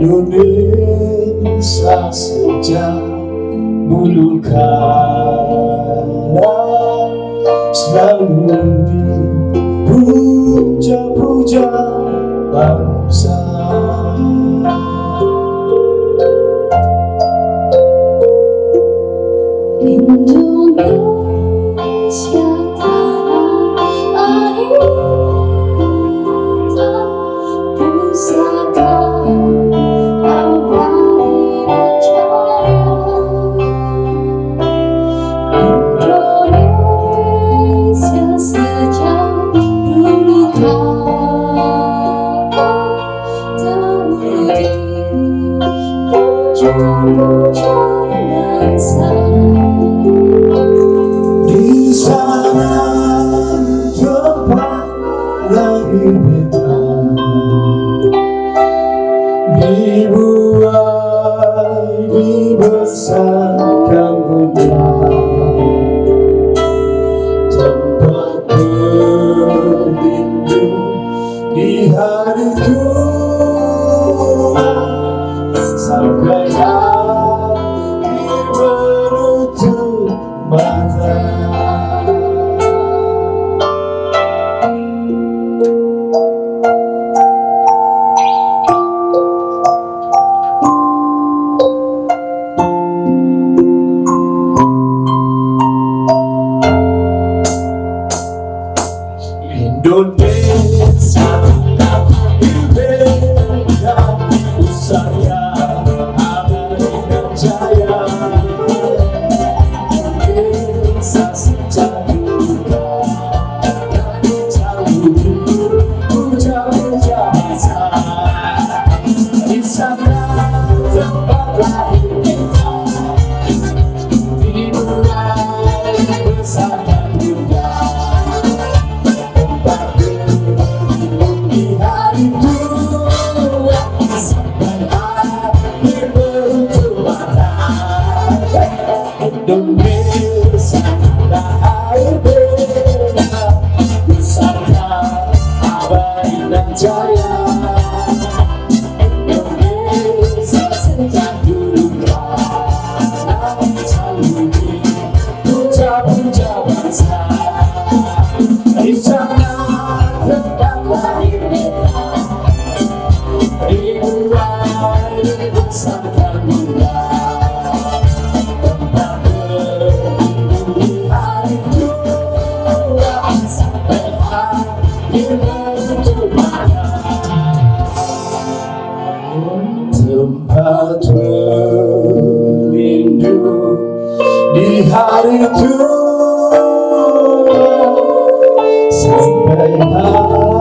Indonesia sejak dulu kala selalu dipuja-puja bangsa. Indonesia tanah air kita, pusaka abadi dan jaya. Indonesia sejak dulu kala puja-puja bangsa. Di sana tempat lahir beta, dibuai dibesarkan bunda, tempat berlindung di hari tua sampai akhir menutup mata. Indonesia berbeda, pusaka abadi dan jaya. Indonesia sejak dulu kala selalu dipuja-puja bangsa. Di sana tempat lahir kita, dimulai besarkan bunda, tempat berlindung di hari tua sampai akhir menutup mata. Indonesia tanah air beta, pusaka abadi dan jaya. Indonesia sejak dulu kala selalu dipuja-puja bangsa. Di sana tempat lahir beta, dibuai dibesarkan bunda, tempat berlindung di hari tua sampai akhir menutup mata. Tempat berlindung di hari tua sampai akhir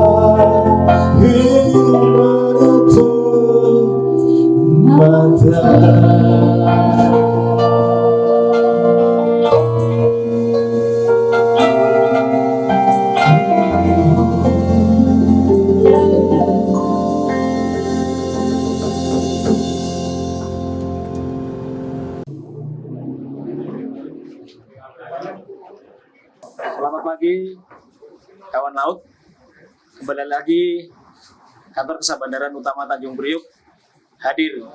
menutup mata. Selamat pagi, kawan laut. Kembali lagi kantor Kesabandaran Utama Tanjung Priuk hadir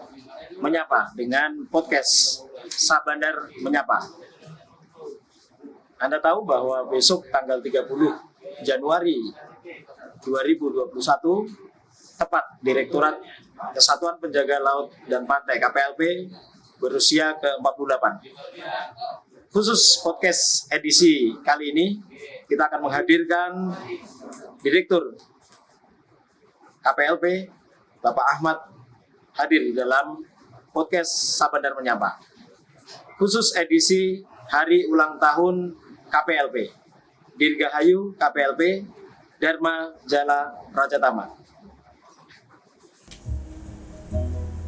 menyapa dengan podcast Sabandar Menyapa. Anda tahu bahwa besok tanggal 30 Januari 2021 tepat Direktorat Kesatuan Penjaga Laut dan Pantai KPLP berusia ke-48. Khusus podcast edisi kali ini kita akan menghadirkan Direktur KPLP Bapak Ahmad hadir di dalam podcast Sabandar Menyapa. Khusus edisi hari ulang tahun KPLP Dirgahayu KPLP Dharma Jala Rajatama.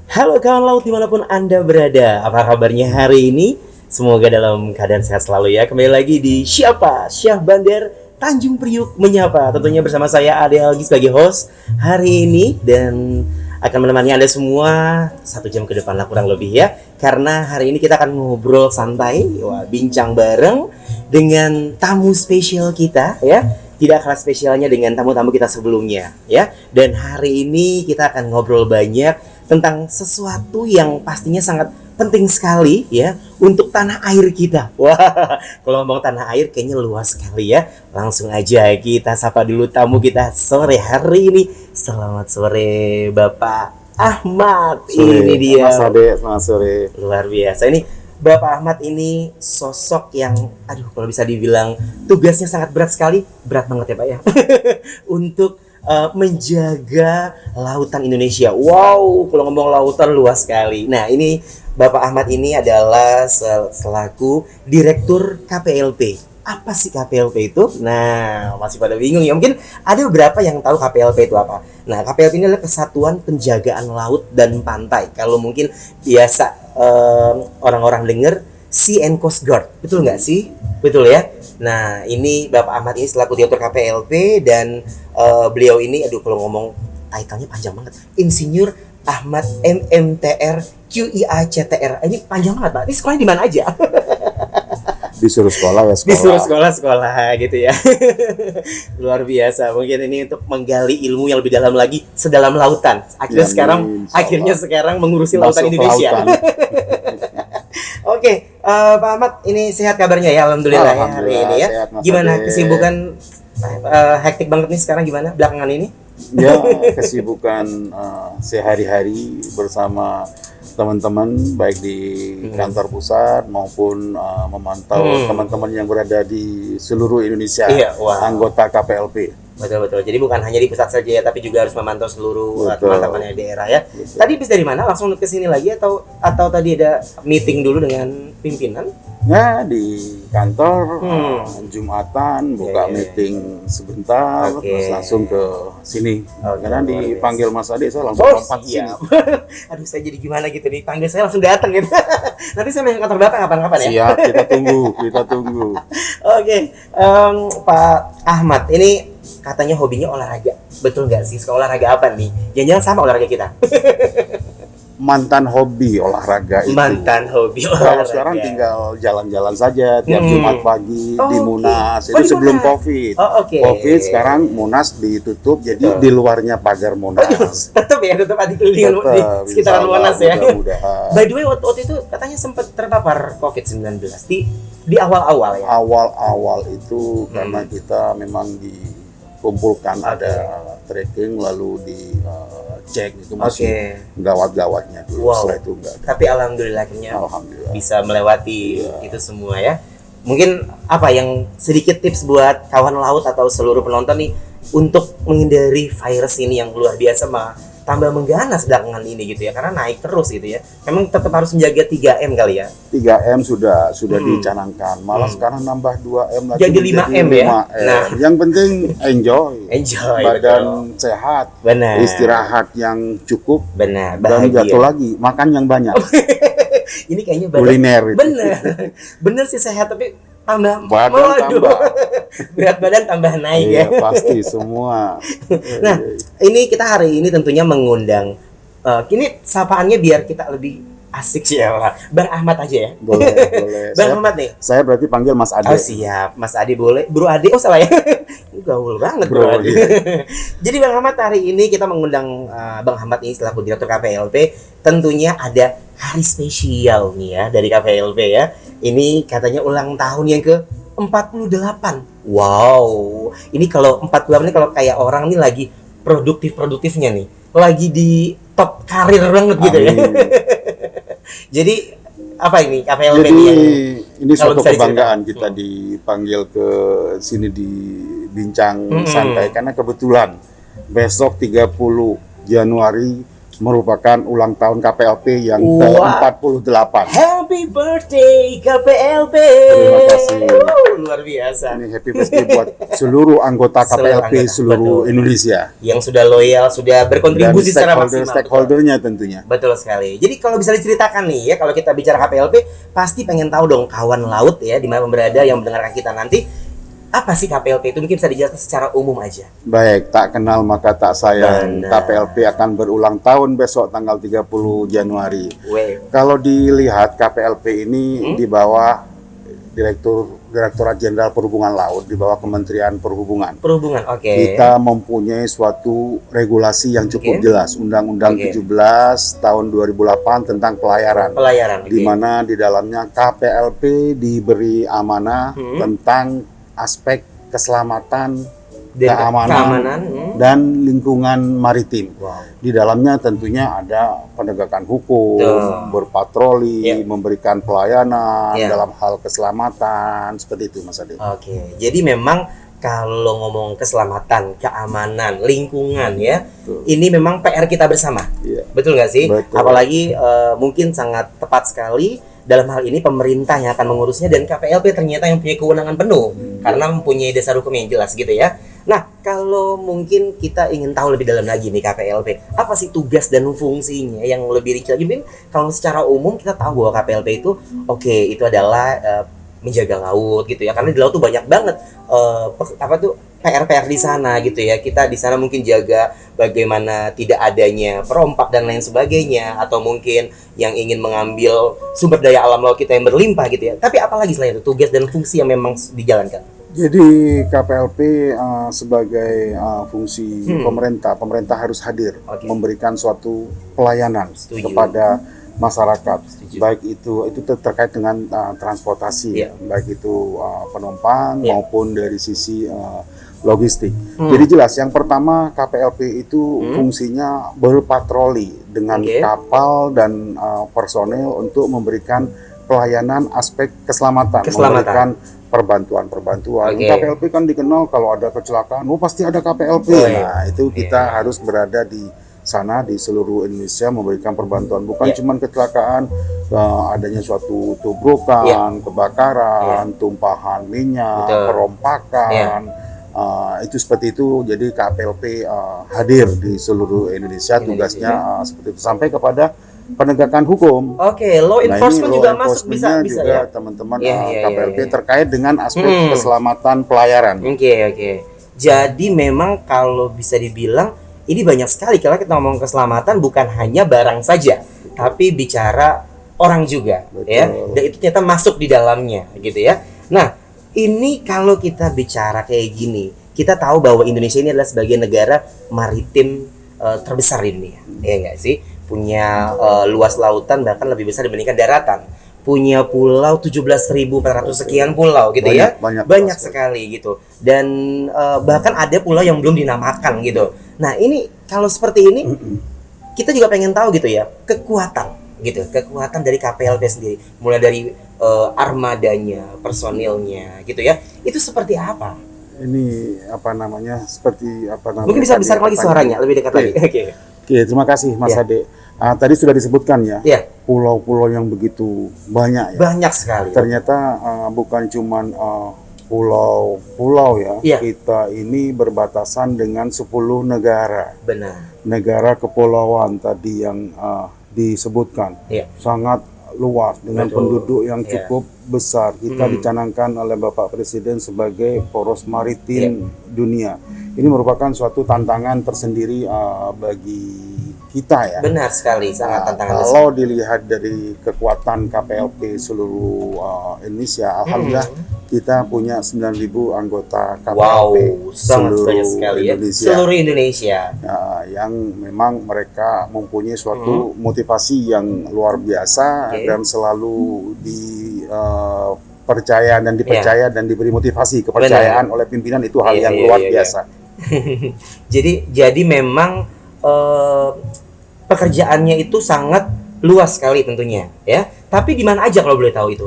Halo kawan laut dimanapun Anda berada, apa kabarnya hari ini? Semoga dalam keadaan sehat selalu ya. Kembali lagi di Siapa Syah Bandar Tanjung Priuk Menyapa. Tentunya bersama saya Ade Algi sebagai host hari ini, dan akan menemani Anda semua 1 jam ke depan lah kurang lebih ya. Karena hari ini kita akan ngobrol santai, bincang bareng dengan tamu spesial kita ya. Tidak kalah spesialnya dengan tamu-tamu kita sebelumnya ya. Dan hari ini kita akan ngobrol banyak tentang sesuatu yang pastinya sangat penting sekali ya untuk tanah air kita. Wah, kalau ngomong tanah air kayaknya luas sekali ya. Langsung aja kita sapa dulu tamu kita sore hari ini. Selamat sore Bapak Ahmad. Sore, Ini dia. Mas Ade, selamat sore. Luar biasa. Ini Bapak Ahmad ini sosok yang aduh kalau bisa dibilang tugasnya sangat berat sekali. Berat banget ya Pak ya. Untuk menjaga lautan Indonesia. Wow, kalau ngomong lautan luas sekali. Nah, ini Bapak Ahmad ini adalah selaku Direktur KPLP. Apa sih KPLP itu? Nah, masih pada bingung ya. Mungkin ada beberapa yang tahu KPLP itu apa. Nah, KPLP ini adalah Kesatuan Penjagaan Laut dan Pantai. Kalau mungkin biasa orang-orang dengar Sea and Coast Guard. Betul nggak sih? Betul ya? Nah, ini Bapak Ahmad ini selaku Direktur KPLP dan beliau ini, aduh kalau ngomong title-nya panjang banget. Insinyur Ahmad MMTR QIA-CTR. Ini panjang banget Pak. Ini sekolahnya di mana aja? Disuruh sekolah ya sekolah. Disuruh sekolah gitu ya. Luar biasa. Mungkin ini untuk menggali ilmu yang lebih dalam lagi sedalam lautan. Akhirnya sekarang mengurusi lautan Indonesia. Oke, Pak Ahmad, ini sehat kabarnya ya? Alhamdulillah ya hari ini ya. Sehat, Gimana kesibukan hektik banget nih sekarang gimana belakangan ini? Ya, kesibukan sehari-hari bersama teman-teman baik di kantor pusat maupun memantau teman-teman yang berada di seluruh Indonesia, anggota KPLP. Betul. Jadi bukan hanya di pusat saja ya, tapi juga harus memantau seluruh teman-teman di daerah ya. Betul. Tadi bis dari mana? Langsung ke sini lagi atau tadi ada meeting dulu dengan pimpinan? Ya, di kantor Jumatan buka meeting sebentar, terus langsung ke sini. Karena dipanggil Mas Ade, saya langsung lompat sini. Aduh, saya jadi gimana gitu nih, panggil saya langsung datang gitu. Nanti saya main ke kantor Bapak kapan-kapan ya? Siap, kita tunggu. Oke, Pak Ahmad, ini katanya hobinya olahraga. Betul nggak sih? Suka olahraga apa nih? Jangan-jangan sama olahraga kita. Mantan hobi olahraga itu. Kalau sekarang tinggal jalan-jalan saja tiap Jumat pagi di Munas. Itu sebelum Covid. Covid sekarang Munas ditutup, jadi di luarnya pagar Munas. Tetap ada keliling di sekitaran Munas ya. Mudah-mudahan. By the way, waktu itu katanya sempat terpapar COVID-19 di awal-awal ya. Awal-awal itu karena kita memang dikumpulkan ada tracking lalu dicek itu masih gawat-gawatnya dulu. Setelah itu enggak. Tapi alhamdulillah akhirnya bisa melewati itu semua ya. Mungkin apa yang sedikit tips buat kawan laut atau seluruh penonton nih untuk menghindari virus ini yang luar biasa tambah mengganas belakangan ini gitu ya, karena naik terus gitu ya. Memang tetap harus menjaga 3M kali ya. 3M sudah dicanangkan. Malah sekarang nambah 2M lagi. Jadi 5M ya. Nah, yang penting enjoy. Badan sehat. Benar. Istirahat yang cukup. Benar. Dan jatuh lagi, makan yang banyak. Ini kayaknya badan kuliner itu. Bener sih sehat tapi tambah badan tambah berat badan tambah naik ya. Pasti semua. Nah, ini kita hari ini tentunya mengundang ini sapaannya biar kita lebih asik sih ya, Bang Ahmad aja ya. Boleh. Bang Ahmad nih. Saya berarti panggil Mas Ade. Oh siap, Mas Ade boleh. Bro Ade, oh salah ya. Gaul banget Bro Ade. Jadi Bang Ahmad hari ini kita mengundang Bang Ahmad ini selaku Direktur KPLP. Tentunya ada hari spesial nih ya dari KPLP ya. Ini katanya ulang tahun yang ke-48. Wow. Ini kalau 48 ini kalau kayak orang nih lagi produktifnya nih. Lagi di top karir banget gitu ya. Jadi apa ini KPLP ini suatu kebanggaan kita dipanggil ke sini dibincang santai karena kebetulan besok 30 Januari merupakan ulang tahun KPLP yang ke-48. Happy birthday KPLP. Terima kasih. Luar biasa. Ini happy birthday buat seluruh anggota KPLP seluruh Indonesia. Yang sudah loyal, sudah berkontribusi secara maksimal. Stakeholdernya tentunya. Betul sekali. Jadi kalau bisa diceritakan nih ya, kalau kita bicara KPLP, pasti pengen tahu dong kawan laut ya, di mana berada yang mendengarkan kita nanti. Apa sih KPLP itu? Mungkin bisa dijelaskan secara umum aja. Baik, tak kenal maka tak sayang. KPLP akan berulang tahun besok tanggal 30 Januari. Kalau dilihat KPLP ini di bawah Direktur Direktorat Jenderal Perhubungan Laut di bawah Kementerian Perhubungan. Perhubungan, oke. Kita mempunyai suatu regulasi yang cukup jelas, Undang-Undang 17 tahun 2008 tentang pelayaran. Di mana di dalamnya KPLP diberi amanah tentang aspek keselamatan, keamanan dan lingkungan maritim. Di dalamnya tentunya ada penegakan hukum, berpatroli, memberikan pelayanan dalam hal keselamatan, seperti itu Mas Ade. Oke, jadi memang kalau ngomong keselamatan, keamanan, lingkungan ya, ini memang PR kita bersama. Betul nggak sih? Betul. Apalagi mungkin sangat tepat sekali dalam hal ini pemerintah yang akan mengurusnya dan KPLP ternyata yang punya kewenangan penuh karena mempunyai dasar hukum yang jelas gitu ya. Nah, kalau mungkin kita ingin tahu lebih dalam lagi nih KPLP, apa sih tugas dan fungsinya yang lebih rinci lagi? Mungkin kalau secara umum kita tahu bahwa KPLP itu itu adalah menjaga laut gitu ya, karena di laut tuh banyak banget PR-PR di sana gitu ya. Kita di sana mungkin jaga bagaimana tidak adanya perompak dan lain sebagainya, atau mungkin yang ingin mengambil sumber daya alam laut kita yang berlimpah gitu ya. Tapi apalagi selain itu tugas dan fungsi yang memang dijalankan? Jadi KPLP sebagai fungsi pemerintah harus hadir memberikan suatu pelayanan kepada masyarakat. Baik itu terkait dengan transportasi, baik itu penumpang maupun dari sisi logistik. Jadi jelas yang pertama KPLP itu fungsinya berpatroli dengan kapal dan personel untuk memberikan pelayanan aspek keselamatan. Memberikan perbantuan. KPLP kan dikenal kalau ada kecelakaan, pasti ada KPLP. Nah, itu kita harus berada di sana di seluruh Indonesia memberikan perbantuan, bukan cuma kecelakaan, adanya suatu tubrukan, kebakaran, tumpahan minyak, perompakan. Itu seperti itu. Jadi KPLP hadir di seluruh Indonesia, tugasnya seperti itu sampai kepada penegakan hukum. Law enforcement juga masuk bisa juga ya. Teman-teman KPLP terkait dengan aspek keselamatan pelayaran. Jadi memang kalau bisa dibilang ini banyak sekali kalau kita ngomong keselamatan bukan hanya barang saja, tapi bicara orang juga. Ya. Dan itu ternyata masuk di dalamnya gitu ya. Nah, ini kalau kita bicara kayak gini, kita tahu bahwa Indonesia ini adalah sebagai negara maritim terbesar di dunia. Ya enggak sih? Punya luas lautan bahkan lebih besar dibandingkan daratan. Punya pulau 17.400 sekian pulau gitu ya. Banyak sekali gitu. Dan bahkan ada pulau yang belum dinamakan gitu. Nah, ini kalau seperti ini kita juga pengen tahu gitu ya, kekuatan dari KPLP sendiri. Mulai dari armadanya, personilnya gitu ya. Itu seperti apa? Ini Mungkin bisa besar lagi suaranya, lebih dekat lagi. Oke, terima kasih Mas Ade. Tadi sudah disebutkan ya, pulau-pulau yang begitu banyak ya. Banyak sekali. Ternyata bukan cuma pulau-pulau ya. Kita ini berbatasan dengan 10 negara. Benar. Negara kepulauan tadi yang disebutkan. Sangat luas dengan penduduk yang cukup besar. Kita dicanangkan oleh Bapak Presiden sebagai poros maritim dunia. Ini merupakan suatu tantangan tersendiri bagi kita ya. Benar sekali, sangat tantangan. Kalau dilihat dari kekuatan KPLP seluruh Indonesia, alhamdulillah kita punya 9.000 anggota KPLP sangat banyak sekali ya. Seluruh Indonesia. Yang memang mereka mempunyai suatu motivasi yang luar biasa dan selalu dipercaya dan diberi motivasi, kepercayaan oleh pimpinan, itu hal yang luar biasa. Jadi memang pekerjaannya itu sangat luas sekali tentunya ya. Tapi di mana aja kalau boleh tahu itu?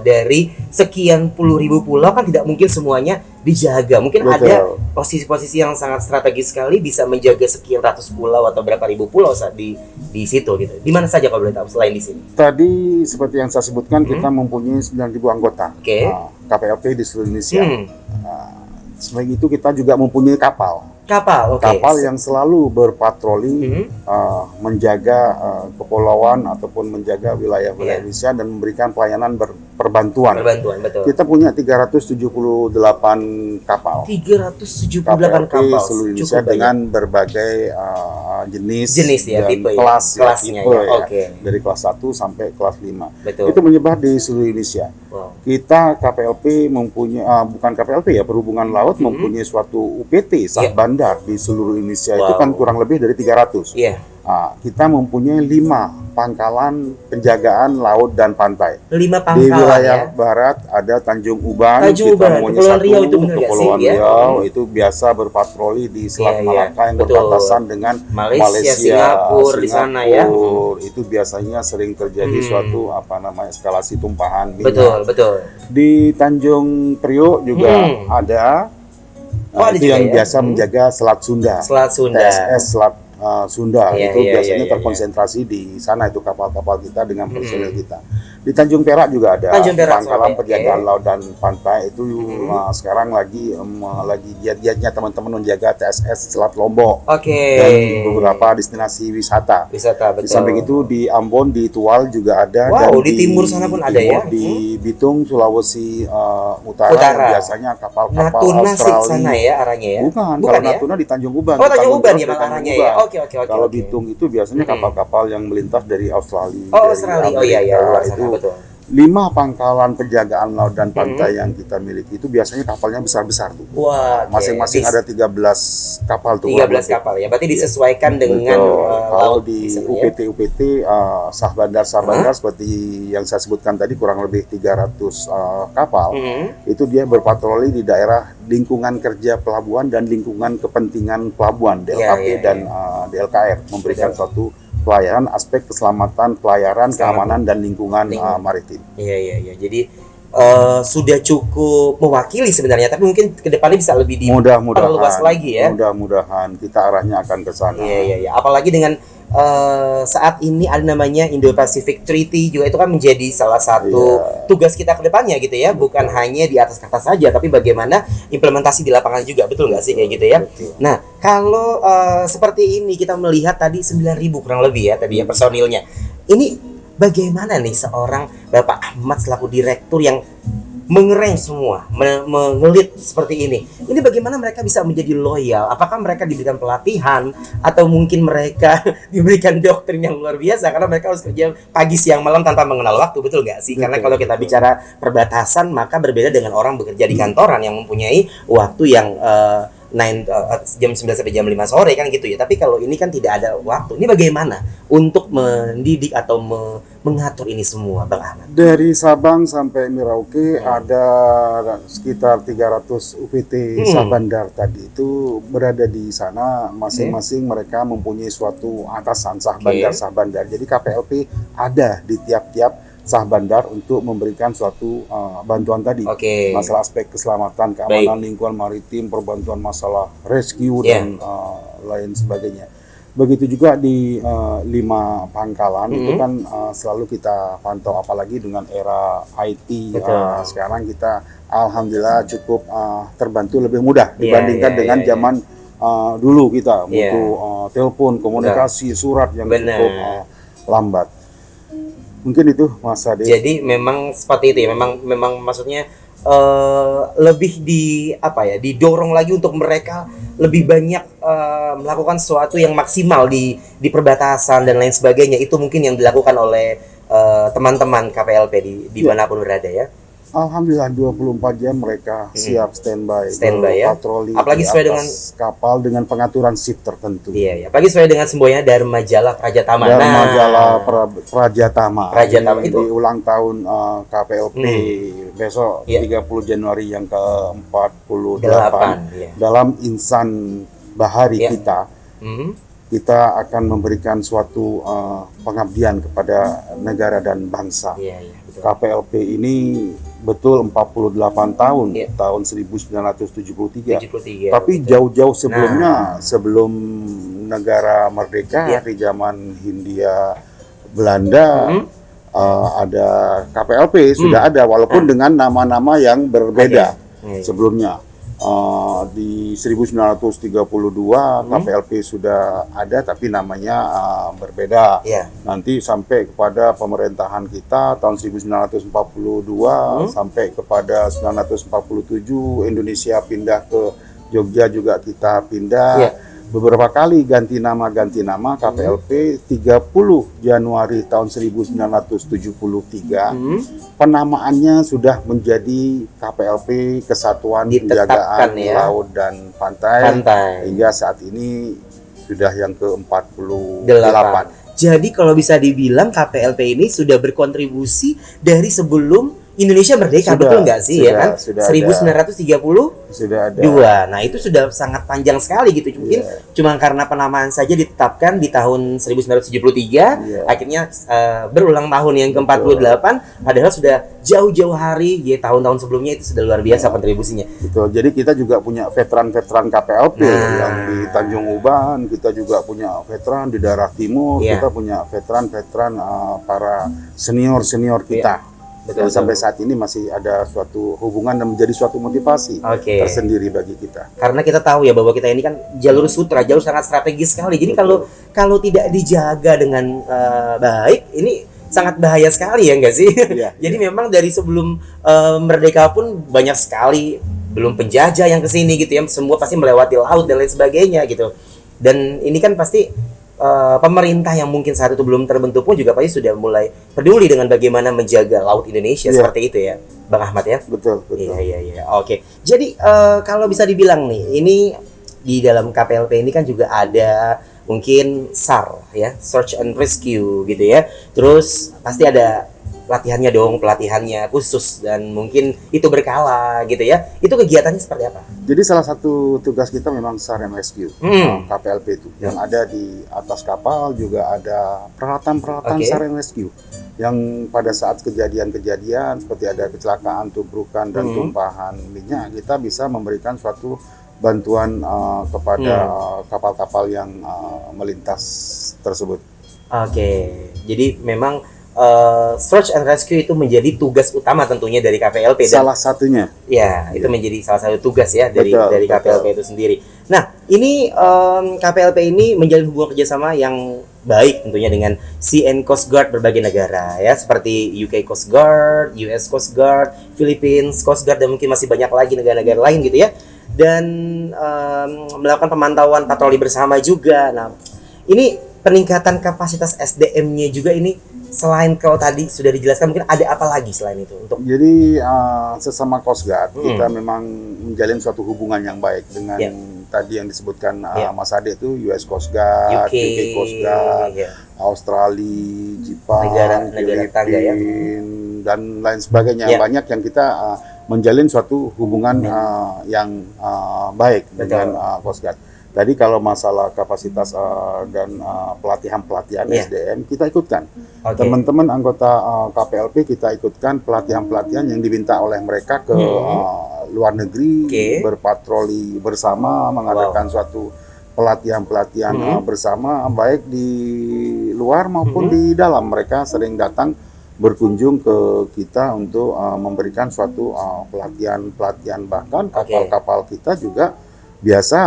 Dari sekian puluh ribu pulau kan tidak mungkin semuanya dijaga. Mungkin ada posisi-posisi yang sangat strategis sekali bisa menjaga sekian ratus pulau atau berapa ribu pulau saat di situ gitu. Di mana saja kalau boleh tahu selain di sini? Tadi seperti yang saya sebutkan kita mempunyai 9.000 anggota KPLP di seluruh Indonesia. Selain itu kita juga mempunyai kapal yang selalu berpatroli menjaga kepulauan ataupun menjaga wilayah-wilayah Indonesia dan memberikan pelayanan perbantuan. Betul. Kita punya 378 kapal. 378 kapal seluruh Indonesia dengan berbagai jenis ya, dan tipe ya, kelas kelasnya tipe ya. Oke. Dari kelas 1 sampai kelas 5. Betul. Itu menyebar di seluruh Indonesia. Wow. Kita KPLP mempunyai bukan KPLP ya, Perhubungan Laut mempunyai suatu UPT sah bandar di seluruh Indonesia. Itu kan kurang lebih dari 300. Iya. Kita mempunyai 5 pangkalan penjagaan laut dan pantai. 5 pangkalan Di wilayah ya. barat ada Tanjung Uban, Tanjung kita Uban, mempunyai Kepulauan satu, Riau itu benar nggak Kepulauan sih, ya? Riau itu biasa berpatroli di Selat Malaka yang Betul. berbatasan dengan Malaysia, Singapura di sana ya. Itu biasanya sering terjadi suatu eskalasi tumpahan minyak. Betul, betul. Di Tanjung Priok juga ada. Ada itu juga yang ya? biasa menjaga Selat Sunda. Selat Sunda. TSS Selat Sunda Iya, itu iya, biasanya iya, terkonsentrasi di sana itu kapal-kapal kita dengan personil kita. Di Tanjung Perak juga ada Tanjung Perak, pangkalan oke. penjagaan laut dan pantai itu sekarang lagi giat-giatnya teman-teman menjaga TSS Selat Lombok dan beberapa destinasi wisata. Betul. Di samping itu di Ambon, di Tual juga ada. Wow, di timur sana pun ada ya? Di Bitung, Sulawesi Utara. Yang biasanya kapal-kapal Natuna Australia. sana ya arahnya ya? Bukan Kalau ya? Natuna di Tanjung Uban. Oh, Tanjung Uban ya Di Tanjung arahnya Uban. ya? Oke. Kalau Bitung itu biasanya kapal-kapal yang melintas dari Australia. Oh, dari Australia. Amerika. Iya, luar sana, Itu betul. 5 pangkalan penjagaan laut dan pantai yang kita miliki itu biasanya kapalnya besar-besar tuh. Wah, Masing-masing ada 13 kapal tuh. 13 kapal ya. Berarti disesuaikan dengan kalau laut di sana ya? UPT sah bandar seperti yang saya sebutkan tadi kurang lebih 300 kapal. Itu dia berpatroli di daerah lingkungan kerja pelabuhan dan lingkungan kepentingan pelabuhan DLKP dan DLKR memberikan suatu pelayanan aspek keselamatan, pelayaran, keamanan dan lingkungan maritim. Iya. Jadi sudah cukup mewakili sebenarnya, tapi mungkin kedepannya bisa lebih diperluas lagi ya. Mudah-mudahan kita arahnya akan ke sana. Iya. Apalagi dengan saat ini ada namanya Indo-Pacific Treaty juga, itu kan menjadi salah satu tugas kita ke depannya gitu ya. Bukan hanya di atas kertas saja, tapi bagaimana implementasi di lapangan juga. Betul nggak sih kayak gitu ya? Betul. Nah, kalau seperti ini kita melihat tadi 9.000 kurang lebih ya tadi ya personilnya. Ini bagaimana nih seorang Bapak Ahmad selaku direktur yang mengereng semua, mengelit seperti ini. Ini bagaimana mereka bisa menjadi loyal? Apakah mereka diberikan pelatihan atau mungkin mereka diberikan doktrin yang luar biasa karena mereka harus kerja pagi siang malam tanpa mengenal waktu, betul nggak sih? Karena kalau kita bicara perbatasan maka berbeda dengan orang bekerja di kantoran yang mempunyai waktu yang jam 9 sampai jam 5 sore kan gitu ya. Tapi kalau ini kan tidak ada waktu. Ini bagaimana untuk mendidik atau mengatur ini semua, Bang Ahmad? Dari Sabang sampai Merauke ada sekitar 300 UPT sah bandar tadi itu berada di sana. Masing-masing mereka mempunyai suatu atasan sah bandar. Jadi KPLP ada di tiap-tiap sah bandar untuk memberikan suatu bantuan tadi, masalah aspek keselamatan, keamanan lingkungan maritim, perbantuan masalah rescue dan lain sebagainya. Begitu juga di 5 pangkalan itu kan selalu kita pantau, apalagi dengan era IT sekarang kita alhamdulillah cukup terbantu lebih mudah dibandingkan dengan zaman dulu kita butuh telepon, komunikasi, surat yang cukup lambat. Mungkin itu Mas Ade. Jadi memang seperti itu ya. Memang maksudnya lebih didorong lagi untuk mereka lebih banyak melakukan sesuatu yang maksimal di perbatasan dan lain sebagainya. Itu mungkin yang dilakukan oleh teman-teman KPLP di manapun berada ya. Alhamdulillah 24 jam mereka siap standby ya. patroli apalagi sesuai dengan kapal dengan pengaturan shift tertentu. Iya. Apalagi sesuai dengan semboyannya Dharma Jala Prajatama. Prajatama. Itu di ulang tahun KPLP besok 30 Januari yang ke-48 dalam insan bahari kita. Kita akan memberikan suatu pengabdian kepada negara dan bangsa. KPLP ini betul 48 tahun, tahun 1973. Tapi jauh-jauh sebelumnya, sebelum negara merdeka, di zaman Hindia Belanda, ada KPLP, sudah ada, walaupun dengan nama-nama yang berbeda sebelumnya. Di 1932 KPLP sudah ada tapi namanya berbeda. Nanti sampai kepada pemerintahan kita tahun 1942 sampai kepada 1947 Indonesia pindah ke Jogja juga kita pindah. beberapa kali ganti nama KPLP 30 Januari tahun 1973 penamaannya sudah menjadi KPLP Kesatuan Ditetapkan, Penjagaan ya. Laut dan Pantai hingga saat ini sudah yang ke-48. Jadi kalau bisa dibilang KPLP ini sudah berkontribusi dari sebelum Indonesia merdeka, betul nggak sih, ya kan? 1932. Sudah ada. Nah, itu sudah sangat panjang sekali gitu. Mungkin cuma karena penamaan saja ditetapkan di tahun 1973, akhirnya berulang tahun yang ke-48, padahal sudah jauh-jauh hari, ya tahun-tahun sebelumnya itu sudah luar biasa kontribusinya. Betul. Jadi kita juga punya veteran-veteran KPLP yang di Tanjung Uban, kita juga punya veteran di daerah timur, kita punya veteran-veteran para senior-senior kita. Dan sampai saat ini masih ada suatu hubungan dan menjadi suatu motivasi tersendiri bagi kita. Karena kita tahu ya bahwa kita ini kan jalur sutra, jalur sangat strategis sekali. Jadi kalau tidak dijaga dengan baik, ini sangat bahaya sekali, ya nggak sih? Jadi memang dari sebelum merdeka pun banyak sekali belum penjajah yang kesini gitu ya. Semua pasti melewati laut dan lain sebagainya gitu. Dan ini kan pasti pemerintah yang mungkin saat itu belum terbentuk pun juga pasti sudah mulai peduli dengan bagaimana menjaga laut Indonesia seperti itu ya, Bang Ahmad ya. Betul. Iya. Oke. Jadi kalau bisa dibilang nih, ini di dalam KPLP ini kan juga ada mungkin SAR ya, Search and Rescue gitu ya. Terus pasti ada pelatihannya khusus dan mungkin itu berkala gitu ya. Itu kegiatannya seperti apa? Jadi salah satu tugas kita memang SAR and Rescue, KPLP itu. Yang ada di atas kapal juga ada peralatan-peralatan SAR and Rescue. Yang pada saat kejadian-kejadian seperti ada kecelakaan, tubrukan dan tumpahan minyak, kita bisa memberikan suatu bantuan kepada kapal-kapal yang melintas tersebut. Jadi memang Search and Rescue itu menjadi tugas utama tentunya dari KPLP. Salah satunya. Ya, itu menjadi salah satu tugas ya dari KPLP itu sendiri. Nah, ini KPLP ini menjalin hubungan kerjasama yang baik tentunya dengan Sea and Coast Guard berbagai negara ya, seperti UK Coast Guard, US Coast Guard, Philippines Coast Guard, dan mungkin masih banyak lagi negara-negara lain gitu ya. Dan melakukan pemantauan patroli bersama juga. Nah, ini peningkatan kapasitas SDM-nya juga ini. Selain kalau tadi sudah dijelaskan, mungkin ada apa lagi selain itu? Jadi sesama Coast Guard kita memang menjalin suatu hubungan yang baik dengan tadi yang disebutkan Mas Ade itu US Coast Guard, UK Coast Guard, Australia, Jepang, Filipina, dan lain sebagainya. Banyak yang kita menjalin suatu hubungan yang baik dengan Coast Guard. Tadi kalau masalah kapasitas dan pelatihan-pelatihan SDM kita ikutkan. Teman-teman anggota KPLP kita ikutkan pelatihan-pelatihan yang diminta oleh mereka ke luar negeri, berpatroli bersama, mengadakan suatu pelatihan-pelatihan bersama, baik di luar maupun di dalam. Mereka sering datang berkunjung ke kita untuk memberikan suatu pelatihan-pelatihan. Bahkan kapal-kapal kita juga biasa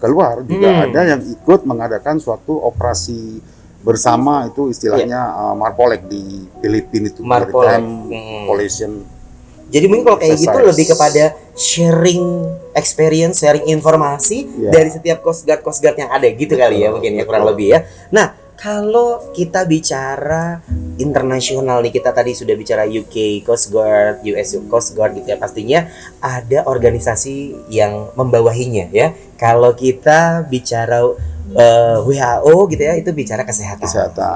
keluar juga ada yang ikut mengadakan suatu operasi bersama, itu istilahnya Marpolek di Filipina itu, Maritime Pollution. Jadi mungkin kalau kayak gitu lebih kepada sharing experience, sharing informasi dari setiap Coast Guard yang ada gitu kali ya, mungkin ya kurang lebih ya. Nah, kalau kita bicara internasional nih, kita tadi sudah bicara UK Coast Guard, US Coast Guard gitu ya, pastinya ada organisasi yang membawahinya ya. Kalau kita bicara WHO gitu ya, itu bicara kesehatan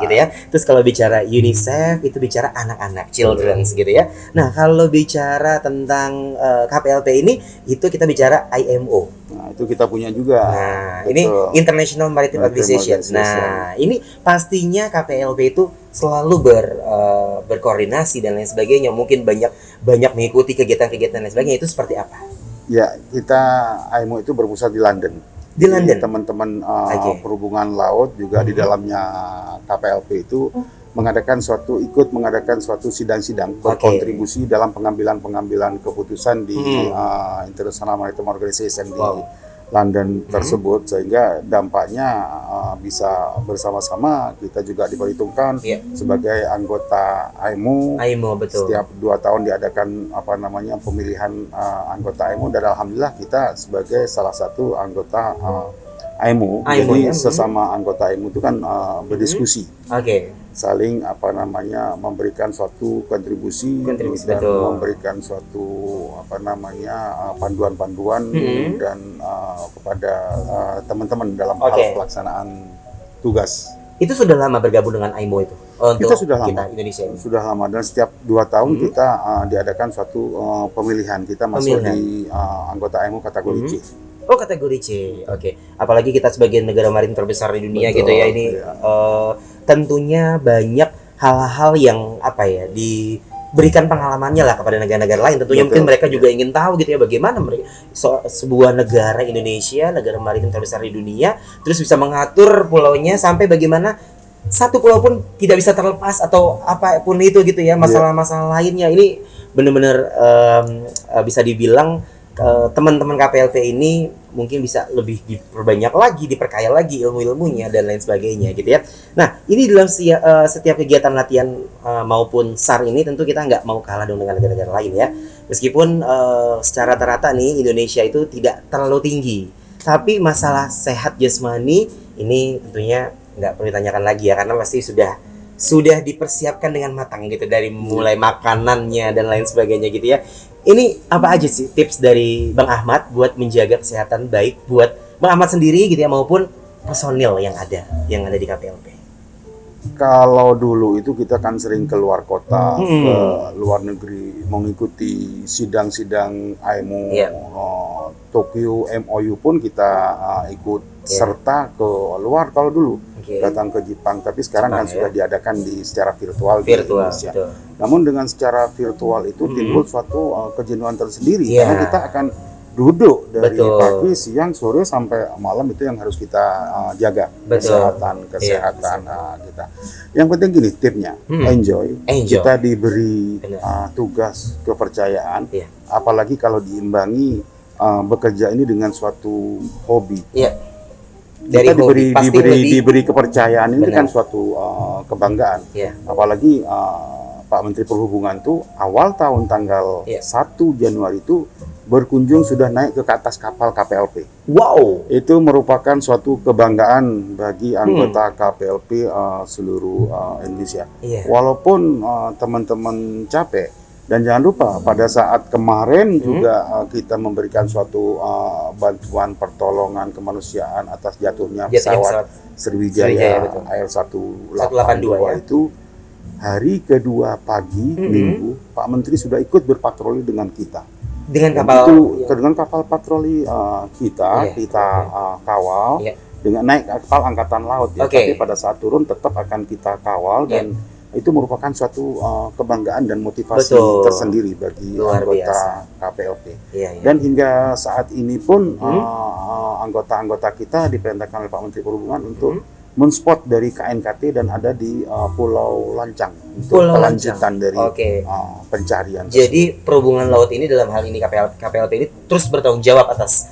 gitu ya. Terus kalau bicara UNICEF itu bicara anak-anak, children's gitu ya. Nah, kalau bicara tentang KPLP ini, itu kita bicara IMO. Nah, itu kita punya juga. Nah, ini International Maritime Organization. Nah, ini pastinya KPLP itu selalu berkoordinasi dan lain sebagainya. Mungkin banyak mengikuti kegiatan-kegiatan dan lain sebagainya. Itu seperti apa? Ya, kita IMO itu berpusat di London. Di London. Teman-teman perhubungan laut juga di dalamnya KPLP itu mengadakan suatu sidang-sidang, berkontribusi dalam pengambilan keputusan di International Maritime Organization di London tersebut, sehingga dampaknya bisa bersama-sama. Kita juga diperhitungkan sebagai anggota IMO. Betul. Setiap 2 tahun diadakan pemilihan anggota IMO, dan alhamdulillah kita sebagai salah satu anggota AIMO. AIMO, Jadi ya. sesama anggota AIMO itu kan berdiskusi, Oke. saling memberikan suatu kontribusi dan betul. memberikan suatu panduan-panduan dan kepada teman-teman dalam hal pelaksanaan tugas. Itu sudah lama bergabung dengan AIMO itu? Untuk Kita sudah lama. Indonesia ini? Sudah lama, dan setiap 2 tahun kita diadakan suatu pemilihan. Kita masuk di anggota AIMO kategori C. Oh, kategori C. Oke. Apalagi kita sebagai negara maritim terbesar di dunia. Betul, gitu ya. Ini tentunya banyak hal-hal yang diberikan pengalamannya lah kepada negara-negara lain. Tentunya mungkin mereka juga ingin tahu gitu ya, bagaimana mereka sebuah negara Indonesia, negara maritim terbesar di dunia, terus bisa mengatur pulaunya sampai bagaimana satu pulau pun tidak bisa terlepas atau apapun itu gitu ya, masalah-masalah lainnya. Ini benar-benar bisa dibilang teman-teman KPLP ini mungkin bisa lebih diperbanyak lagi, diperkaya lagi ilmu-ilmunya dan lain sebagainya gitu ya. Nah, ini dalam setiap kegiatan latihan maupun SAR ini tentu kita nggak mau kalah dengan negara-negara lain ya. Meskipun secara rata-rata nih Indonesia itu tidak terlalu tinggi, tapi masalah sehat jasmani ini tentunya nggak perlu ditanyakan lagi ya, karena pasti sudah dipersiapkan dengan matang gitu, dari mulai makanannya dan lain sebagainya gitu ya. Ini apa aja sih tips dari Bang Ahmad buat menjaga kesehatan baik buat Bang Ahmad sendiri gitu ya, maupun personil yang ada di KPLP? Kalau dulu itu kita kan sering keluar kota, ke luar negeri, mengikuti sidang-sidang AIMO, Tokyo, MOU pun kita ikut serta ke luar kalau dulu. Datang ke Jepang, tapi sekarang kan sudah diadakan secara virtual di Indonesia. Betul. Namun dengan secara virtual itu timbul suatu kejenuhan tersendiri, karena kita akan duduk dari pagi, siang, sore sampai malam, itu yang harus kita jaga. Kesehatan kita. Yang penting gini tipnya, enjoy. Kita diberi tugas kepercayaan, apalagi kalau diimbangi bekerja ini dengan suatu hobi. Kita diberi kepercayaan ini kan suatu kebanggaan. Apalagi Pak Menteri Perhubungan tuh awal tahun tanggal 1 Januari itu berkunjung sudah naik ke atas kapal KPLP. Wow, itu merupakan suatu kebanggaan bagi anggota KPLP seluruh Indonesia. Walaupun teman-teman capek. Dan jangan lupa pada saat kemarin juga kita memberikan suatu bantuan pertolongan kemanusiaan atas jatuhnya pesawat Sriwijaya Air 182 itu hari kedua pagi minggu Pak Menteri sudah ikut berpatroli dengan kita. Dengan kapal patroli kita kawal dengan naik kapal angkatan laut ya. Tapi pada saat turun tetap akan kita kawal dan itu merupakan suatu kebanggaan dan motivasi tersendiri bagi anggota KPLP. Dan hingga saat ini pun anggota-anggota kita diperintahkan oleh Pak Menteri Perhubungan untuk menspot dari KNKT dan ada di Pulau Lancang untuk kelanjutan dari pencarian. Jadi perhubungan laut ini dalam hal ini KPLP ini terus bertanggung jawab atas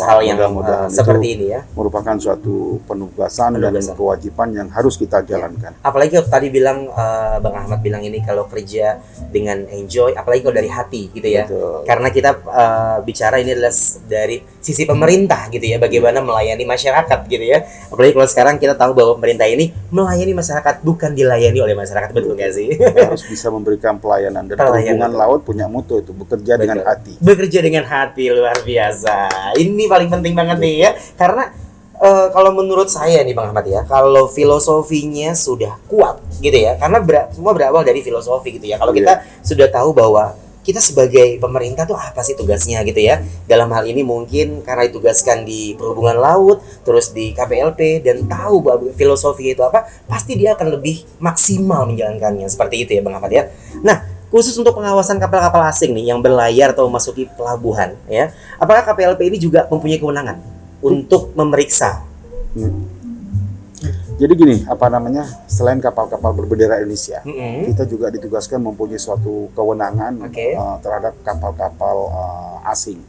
hal yang seperti ini ya. Merupakan suatu penugasan dan kewajiban yang harus kita jalankan. Apalagi kalau tadi bilang Bang Ahmad bilang ini kalau kerja dengan enjoy, apalagi kalau dari hati gitu ya. Karena kita bicara ini adalah dari sisi pemerintah gitu ya, bagaimana melayani masyarakat gitu ya. Apalagi kalau sekarang kita tahu bahwa pemerintah ini melayani masyarakat, bukan dilayani oleh masyarakat, betul nggak sih? Harus bisa memberikan pelayanan, dan perhubungan laut punya moto itu bekerja dengan hati. Bekerja dengan hati, luar biasa. Ini paling penting banget nih ya, karena kalau menurut saya nih Bang Ahmad ya, kalau filosofinya sudah kuat gitu ya, karena semua berawal dari filosofi gitu ya. Kalau kita sudah tahu bahwa kita sebagai pemerintah tuh apa sih tugasnya gitu ya. Dalam hal ini mungkin karena ditugaskan di perhubungan laut, terus di KPLP, dan tahu bahwa filosofi itu apa, pasti dia akan lebih maksimal menjalankannya. Seperti itu ya Bang Ahmad ya. Nah, khusus untuk pengawasan kapal-kapal asing nih yang berlayar atau memasuki pelabuhan ya, apakah KPLP ini juga mempunyai kewenangan untuk memeriksa? Jadi gini, selain kapal-kapal berbendera Indonesia, kita juga ditugaskan mempunyai suatu kewenangan terhadap kapal-kapal asing.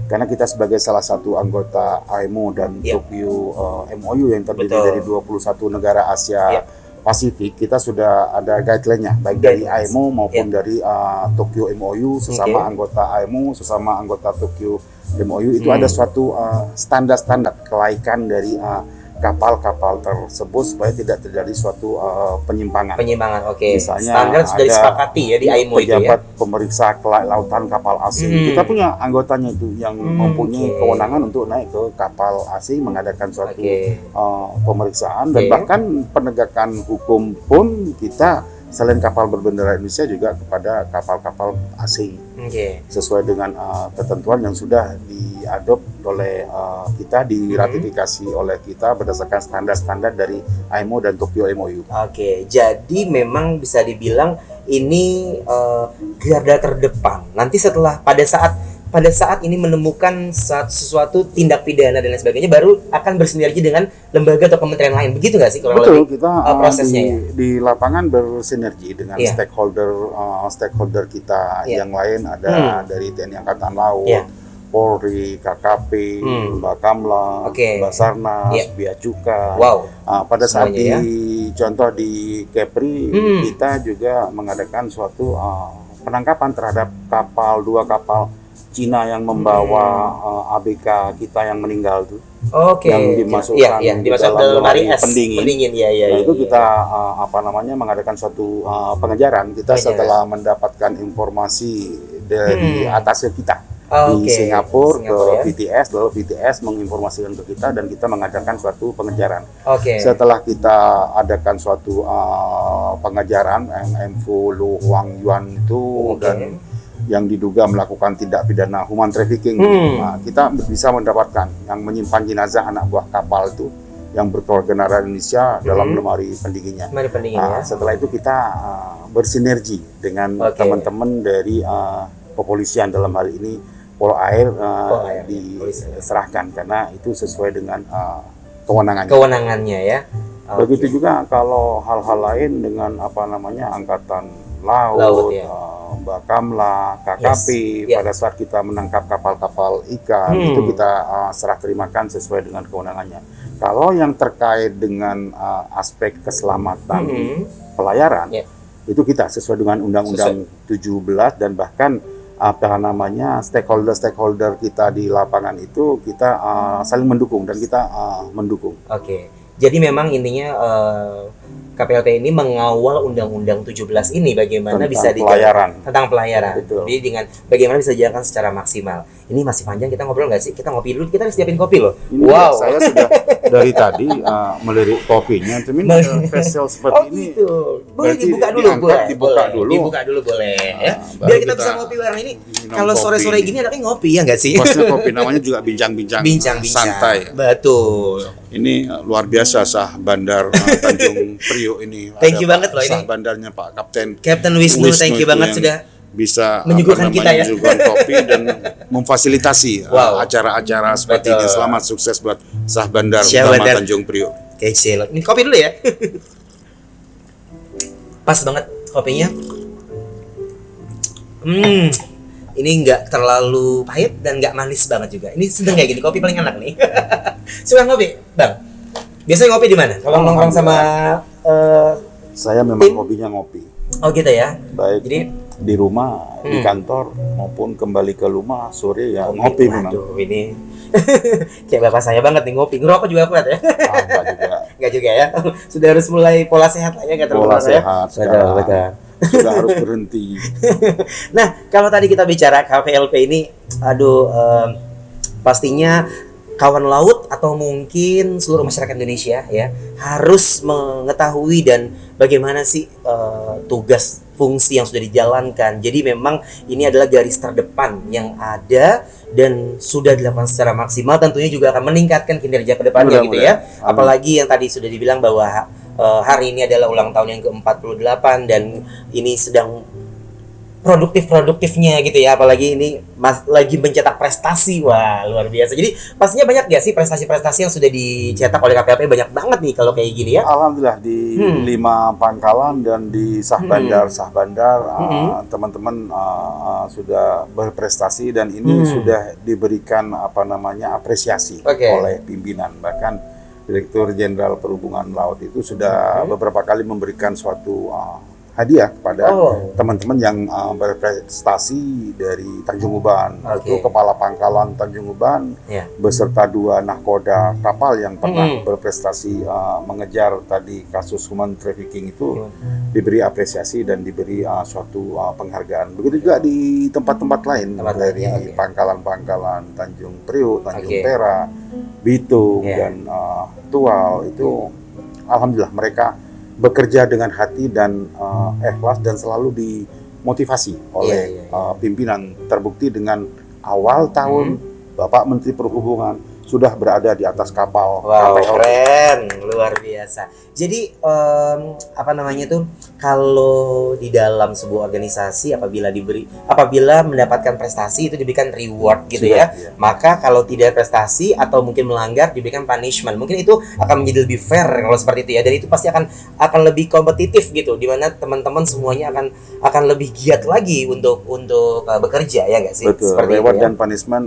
Karena kita sebagai salah satu anggota AIMO dan Tokyo MOU yang terdiri dari 21 negara Asia Pasifik, kita sudah ada guideline-nya, baik dari AIMO maupun dari Tokyo MOU, sesama anggota AIMO, sesama anggota Tokyo MOU itu ada suatu standar-standar kelaikan dari kapal-kapal tersebut supaya tidak terjadi suatu penyimpangan. Oke. Misalnya Standar sudah disepakati ya di IMO itu ya. Pejabat pemeriksa kelautan kapal asing. Kita punya anggotanya itu yang mempunyai kewenangan untuk naik ke kapal asing mengadakan suatu pemeriksaan dan bahkan penegakan hukum pun kita selain kapal berbendera Indonesia juga kepada kapal-kapal asing. Sesuai dengan ketentuan yang sudah diadop oleh kita, diratifikasi oleh kita berdasarkan standar-standar dari IMO dan Tokyo MOU. Jadi memang bisa dibilang ini garda terdepan. Nanti pada saat ini menemukan sesuatu tindak pidana dan lain sebagainya, baru akan bersinergi dengan lembaga atau kementerian lain. Begitu nggak sih kurang Betul, lebih kita prosesnya di lapangan bersinergi dengan stakeholder kita yang lain, ada dari TNI Angkatan Laut, Polri, KKP, Bakamla, Basarnas, Bea Cukai. Pada saat contoh di Kepri, kita juga mengadakan suatu penangkapan terhadap dua kapal Cina yang membawa ABK kita yang meninggal tuh, yang dimasukkan di dalam lemari pendingin. Itu kita mengadakan suatu pengejaran. Kita setelah mendapatkan informasi dari atasnya kita di Singapura ke VTS, lalu VTS menginformasikan ke kita dan kita mengadakan suatu pengejaran. Setelah kita adakan suatu pengejaran, MFO Lu Huang Yuan itu dan yang diduga melakukan tindak pidana human trafficking, kita bisa mendapatkan yang menyimpan jenazah anak buah kapal itu yang berkeluarga negara Indonesia dalam lemari pendinginnya. Setelah itu kita bersinergi dengan teman-teman dari kepolisian, dalam hal ini Polo Air, diserahkan karena itu sesuai dengan kewenangannya ya. Begitu juga kalau hal-hal lain dengan Angkatan Laut, Bakamla, KKP, pada saat kita menangkap kapal-kapal ikan itu kita serah terimakan sesuai dengan kewenangannya. Kalau yang terkait dengan aspek keselamatan pelayaran, itu kita sesuai dengan Undang-Undang 17 dan bahkan stakeholder kita di lapangan itu kita saling mendukung dan kita mendukung. Jadi memang intinya KPLP ini mengawal Undang-Undang 17 ini bagaimana bisa dijalankan tentang pelayaran. Jadi dengan bagaimana bisa dijalankan secara maksimal. Ini masih panjang, kita ngobrol nggak sih? Kita ngopi dulu, kita harus siapin kopi loh. Ini saya sudah dari tadi melirik kopinya, cuman facial seperti ini. Boleh dibuka dulu, Dibuka dulu boleh. Biar kita bisa ngopi bareng ini. Kalau sore-sore gini enaknya ngopi ya nggak sih? Maksudnya kopi namanya juga bincang-bincang santai. Betul. Ini luar biasa sah bandar Tanjung Priok ini. Thank you banget loh ini. Sah bandarnya Pak Kapten Wisnu, thank you banget sudah bisa menyuguhkan kita ya. Menyuguhkan kopi dan memfasilitasi acara-acara seperti ini. Selamat sukses buat sah bandar utama Tanjung Priok. Kecil. Ini kopi dulu ya. Pas banget kopinya. Ini nggak terlalu pahit dan nggak manis banget juga. Ini sedang kayak gini, kopi paling enak nih. Suka ngopi, Bang? Biasanya ngopi di mana? Kalau nongkrong sama saya memang hobinya ngopi. Oh gitu ya. Baik. Jadi di rumah, di kantor maupun kembali ke rumah sore ya ngopi memang. Aduh, ini kayak bapak saya banget nih ngopi. Ngerokok juga kuat ya? Enggak juga ya. Sudah harus mulai pola sehat lah ya, kata pola sehat. Ya? Betul. Sudah harus berhenti. Nah, kalau tadi kita bicara KPLP ini, pastinya kawan laut atau mungkin seluruh masyarakat Indonesia ya harus mengetahui dan bagaimana sih tugas fungsi yang sudah dijalankan. Jadi memang ini adalah garis terdepan yang ada dan sudah dilakukan secara maksimal, tentunya juga akan meningkatkan kinerja ke depannya gitu ya. Apalagi yang tadi sudah dibilang bahwa hari ini adalah ulang tahun yang ke-48 dan ini sedang produktifnya gitu ya, apalagi ini lagi mencetak prestasi. Wah, luar biasa. Jadi pastinya banyak gak sih prestasi-prestasi yang sudah dicetak oleh KPLP? Banyak banget nih kalau kayak gini ya. Alhamdulillah di 5 pangkalan dan di sah bandar teman-teman sudah berprestasi dan ini sudah diberikan apresiasi oleh pimpinan. Bahkan Direktur Jenderal Perhubungan Laut itu sudah beberapa kali memberikan suatu hadiah kepada Oh. teman-teman yang berprestasi dari Tanjung Uban. Itu kepala pangkalan Tanjung Uban Ya. beserta 2 nahkoda kapal yang pernah berprestasi mengejar tadi kasus human trafficking itu diberi apresiasi dan diberi suatu penghargaan. Begitu juga di tempat-tempat lain dari pangkalan-pangkalan Tanjung Priuk, Tanjung Perak, Bitung dan Tual itu alhamdulillah mereka bekerja dengan hati dan ikhlas dan selalu dimotivasi oleh pimpinan. Terbukti dengan awal tahun Bapak Menteri Perhubungan sudah berada di atas kapal. Wow, keren, luar biasa. Jadi apa namanya tuh, kalau di dalam sebuah organisasi apabila mendapatkan prestasi itu diberikan reward gitu ya. Maka kalau tidak prestasi atau mungkin melanggar diberikan punishment. Mungkin itu akan menjadi lebih fair kalau seperti itu ya. Dan itu pasti akan lebih kompetitif gitu, di mana teman-teman semuanya akan lebih giat lagi untuk bekerja, ya nggak sih? Betul. Seperti Reward itu, ya? dan punishment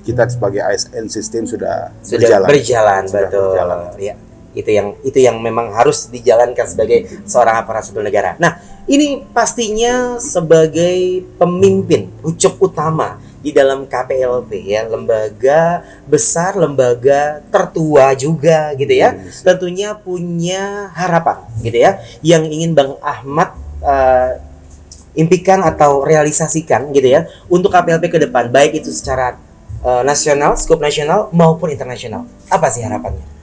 kita sebagai ASN sistem sudah berjalan, Sudah betul. berjalan. Ya. Itu yang memang harus dijalankan sebagai seorang aparat sipil negara. Nah, ini pastinya sebagai pemimpin ucup utama di dalam KPLP ya, lembaga besar, lembaga tertua juga gitu ya. Tentunya punya harapan gitu ya, yang ingin Bang Ahmad impikan atau realisasikan gitu ya untuk KPLP ke depan, baik itu secara nasional, skop nasional maupun internasional. Apa sih harapannya?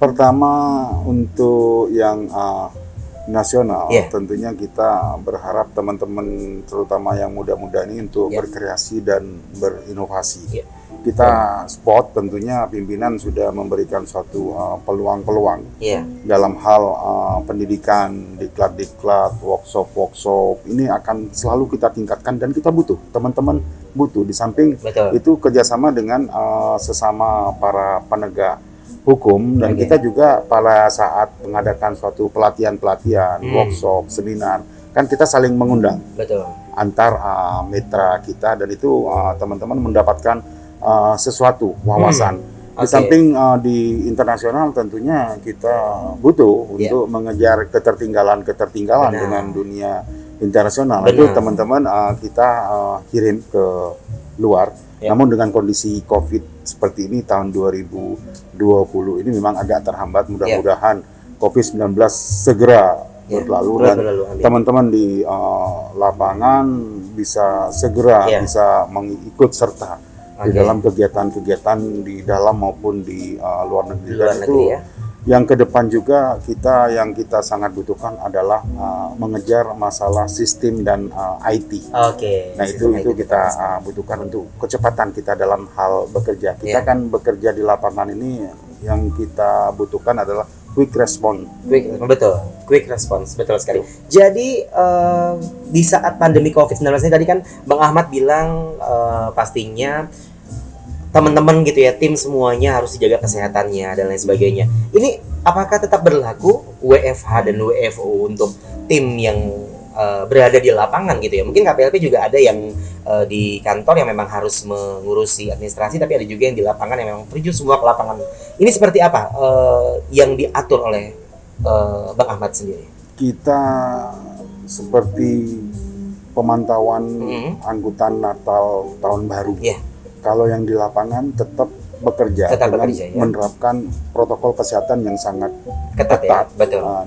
Pertama untuk yang nasional, tentunya kita berharap teman-teman terutama yang muda-muda ini untuk berkreasi dan berinovasi. Kita spot tentunya pimpinan sudah memberikan suatu peluang-peluang dalam hal pendidikan, diklat-diklat, workshop ini akan selalu kita tingkatkan dan kita butuh, teman-teman butuh. Di samping itu kerjasama dengan sesama para penegak hukum dan kita juga pada saat mengadakan suatu pelatihan, workshop, seminar, kan kita saling mengundang antar mitra kita dan itu teman-teman mendapatkan sesuatu wawasan. Di samping di internasional tentunya kita butuh untuk mengejar ketertinggalan dengan dunia internasional. Itu teman-teman kita kirim ke luar. Namun dengan kondisi COVID seperti ini tahun 2020 ini memang agak terhambat. Mudah-mudahan COVID-19 segera berlalu dan teman-teman di lapangan bisa segera bisa mengikut serta di dalam kegiatan-kegiatan di dalam maupun di luar negeri. Dan itu yang ke depan juga yang kita sangat butuhkan adalah mengejar masalah sistem dan IT. Nah itu kita butuhkan untuk kecepatan kita dalam hal bekerja. Kita kan bekerja di lapangan ini yang kita butuhkan adalah quick response. Quick response, betul sekali. Jadi di saat pandemi COVID-19 ini tadi kan Bang Ahmad bilang pastinya teman-teman gitu ya, tim semuanya harus dijaga kesehatannya dan lain sebagainya. Ini apakah tetap berlaku WFH dan WFO untuk tim yang berada di lapangan gitu ya? Mungkin KPLP juga ada yang di kantor yang memang harus mengurusi administrasi, tapi ada juga yang di lapangan yang memang terjun semua ke lapangan. Ini seperti apa yang diatur oleh Bang Ahmad sendiri? Kita seperti pemantauan angkutan Natal Tahun Baru. Kalau yang di lapangan tetap bekerja dengan menerapkan protokol kesehatan yang sangat ketat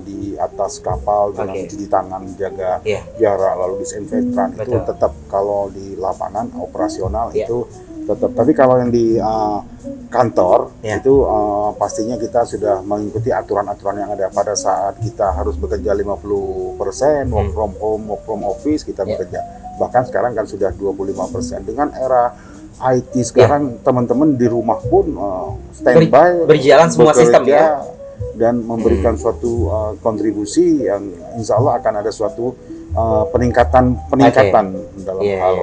di atas kapal dengan cuci tangan, jaga jarak, lalu disinfektan. Itu tetap kalau di lapangan operasional itu tetap. Tapi kalau yang di kantor itu pastinya kita sudah mengikuti aturan-aturan yang ada. Pada saat kita harus bekerja 50% work from home, work from office, kita bekerja. Bahkan sekarang kan sudah 25%. Dengan era IT sekarang teman-teman di rumah pun standby, berjalan semua sistem dan memberikan suatu kontribusi yang insya Allah akan ada suatu peningkatan dalam hal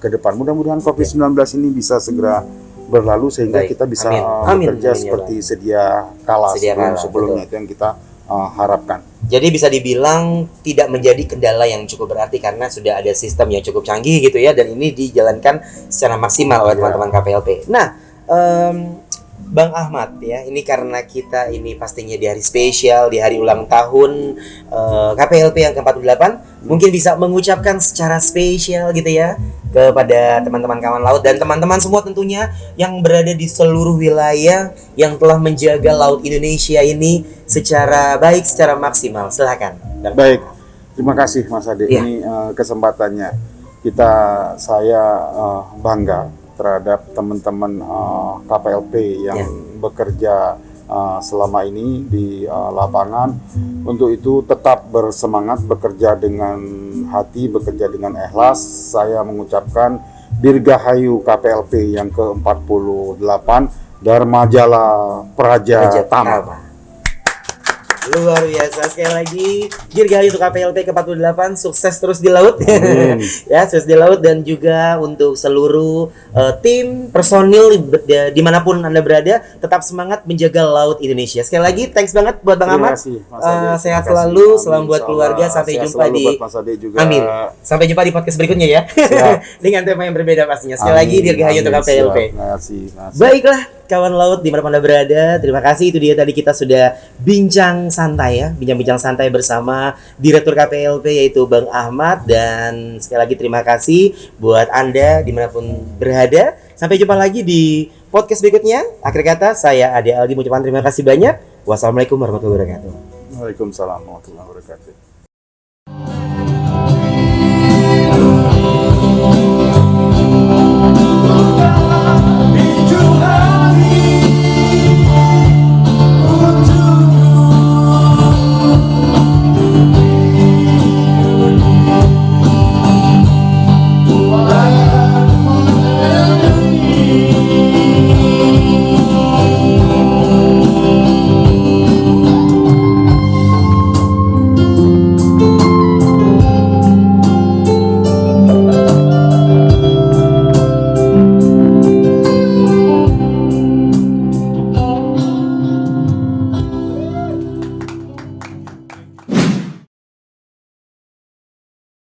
ke depan. Mudah-mudahan COVID-19 ini bisa segera berlalu sehingga kita bisa bekerja seperti sedia kala sebelumnya. Itu yang kita harapkan. Jadi bisa dibilang tidak menjadi kendala yang cukup berarti karena sudah ada sistem yang cukup canggih gitu ya, dan ini dijalankan secara maksimal oleh teman-teman KPLP. Nah, Bang Ahmad ya, ini karena kita ini pastinya di hari spesial, di hari ulang tahun KPLP yang ke-48, mungkin bisa mengucapkan secara spesial gitu ya kepada teman-teman kawan laut dan teman-teman semua tentunya yang berada di seluruh wilayah yang telah menjaga laut Indonesia ini secara baik, secara maksimal. Silakan. Baik, terima kasih Mas Ade. Ya. Ini kesempatannya saya bangga terhadap teman-teman KPLP yang bekerja selama ini di lapangan. Untuk itu tetap bersemangat, bekerja dengan hati, bekerja dengan ikhlas. Saya mengucapkan Dirgahayu KPLP yang ke-48 Dharma Jala Praja Tama. Luar biasa, sekali lagi Dirgahayu untuk KPLP ke-48, sukses terus di laut. Ya, sukses di laut dan juga untuk seluruh tim personil dimanapun Anda berada, tetap semangat menjaga laut Indonesia. Sekali lagi thanks banget buat Bang Ahmad. Sehat selalu, salam buat keluarga, sampai jumpa di Amin. Sampai jumpa di podcast berikutnya ya. Dengan tema yang berbeda pastinya. Sekali lagi Dirgahayu untuk KPLP. Baiklah kawan laut dimanapun Anda berada, terima kasih. Itu dia tadi kita sudah bincang santai ya, bincang-bincang santai bersama Direktur KPLP yaitu Bang Ahmad. Dan sekali lagi terima kasih buat Anda dimanapun berada. Sampai jumpa lagi di podcast berikutnya. Akhir kata saya Ade Aldi mengucapkan terima kasih banyak. Wassalamualaikum warahmatullahi wabarakatuh. Waalaikumsalam warahmatullahi wabarakatuh.